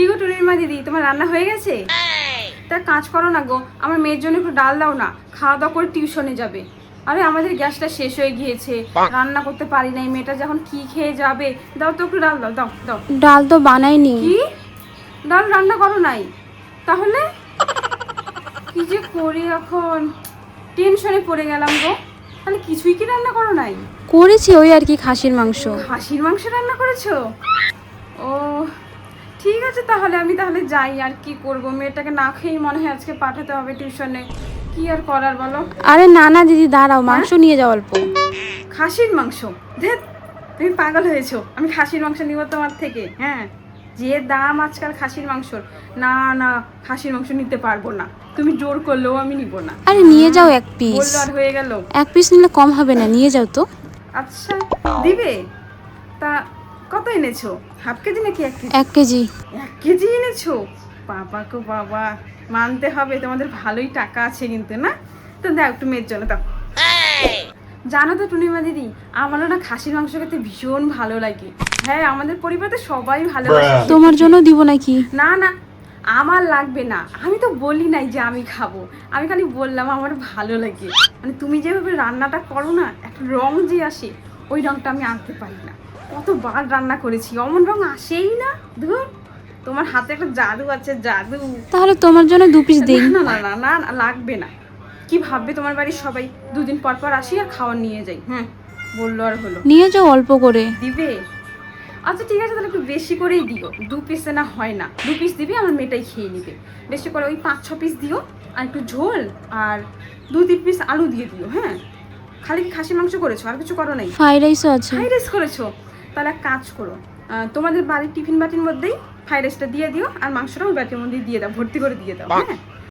কি গো টুনির দিদি, তোমার রান্না হয়ে গেছে? তা কাজ করো না গো, আমার মেয়ের জন্য একটু ডাল দাও না, খাওয়া দাওয়া করে টিউশনে যাবে। আরে আমাদের গ্যাসটা শেষ হয়ে গিয়েছে, রান্না করতে পারি নাই, মেয়েটা যখন কি খেয়ে যাবে। দাও তো একটু ডাল দাও, দাও দাও। ডাল তো বানাইনি। কি ডাল রান্না করো নাই? তাহলে কি যে করি এখন, টেনশনে পড়ে গেলাম গো। তাহলে কিছুই কি রান্না করো নাই? করেছি ওই আর কি, খাসির মাংস। খাসির মাংস রান্না করেছো? ও ঠিক আছে, তাহলে আমি যাই। আর কি করব, মেয়েটাকে না খেয়েই মনে হয় আজকে পাঠাতে হবে টিউশনে। কি আর করার বলো। আরে না না দিদি দাঁড়াও, মাংস নিয়ে যাও অল্প। খাসির মাংস? ধ্যাৎ, তুমি পাগল হয়েছো? আমি খাসির মাংস নিব তোমার থেকে? হ্যাঁ, যে দাম আজকাল খাসির মাংসর, না না খাসির মাংস নিতে পারবো না। তুমি জোর করলেও আমি নিব না। আরে নিয়ে যাও এক পিস। বললো আর হয়ে গেল। এক পিস নিলে কম হবে না, নিয়ে যাও তো। আচ্ছা দিবে। তা কত এনেছো? হাফ কেজি নাকি 1 কেজি? 1 কেজি। 1 কেজি এনেছো? বাবা গো বাবা, মানতে হবে তোমাদের ভালোই টাকা আছে কিন্তু, না? তো দাও একটু মেয়ের জন্য দাও। জানো তো টুনিমা দিদি, আমারও না খাসির মাংস খেতে ভীষণ ভালো লাগে। হ্যাঁ, আমাদের পরিবারে সবাই ভালোবাসে। তোমার জন্য দিব নাকি? না না, আমার লাগবে না। আমি তো বলি নাই যে আমি খাবো, আমি খালি বললাম আমার ভালো লাগে। মানে তুমি যেভাবে রান্নাটা করো না, একটা রং যে আসে, ওই রংটা আমি আনতে পারি না। কতবার রান্না করেছি, অমন রং আসেই না। ধুর, তোমার হাতে একটা জাদু আছে, জাদু। তাহলে তোমার জন্য 2 পিস দিই। না না না না না, লাগবে না। কি ভাববে তোমার বাড়ির সবাই? 2 দিন পর পর আসি আর খাওয়ার নিয়ে যাই। বললো আর হলো। নিয়ে যাও অল্প করে। দিবে? আচ্ছা ঠিক আছে, তাহলে একটু বেশি করেই দিও। 2 পিসে না হয় না, 2 পিস দিবি, আমার মেয়েটাই খেয়ে নিবে। বেশি করে ওই 5-6 পিস দিও। আর একটু ঝোল আর 2-3 পিস আলু দিয়ে দিও। হ্যাঁ, খালি কি খাসি মাংস করেছো, আর কিছু করো নাই? ফ্রাইড রাইসও আছে। ফ্রাইড রাইস করেছো? তাহলে এক কাজ করো, তোমাদের বাড়ির টিফিন বাটির মধ্যেই ফ্রাইড রাইসটা দিয়ে দিও, আর মাংসটা ওই বাটির মধ্যেই দিয়ে দাও, ভর্তি করে দিয়ে দাও। হ্যাঁ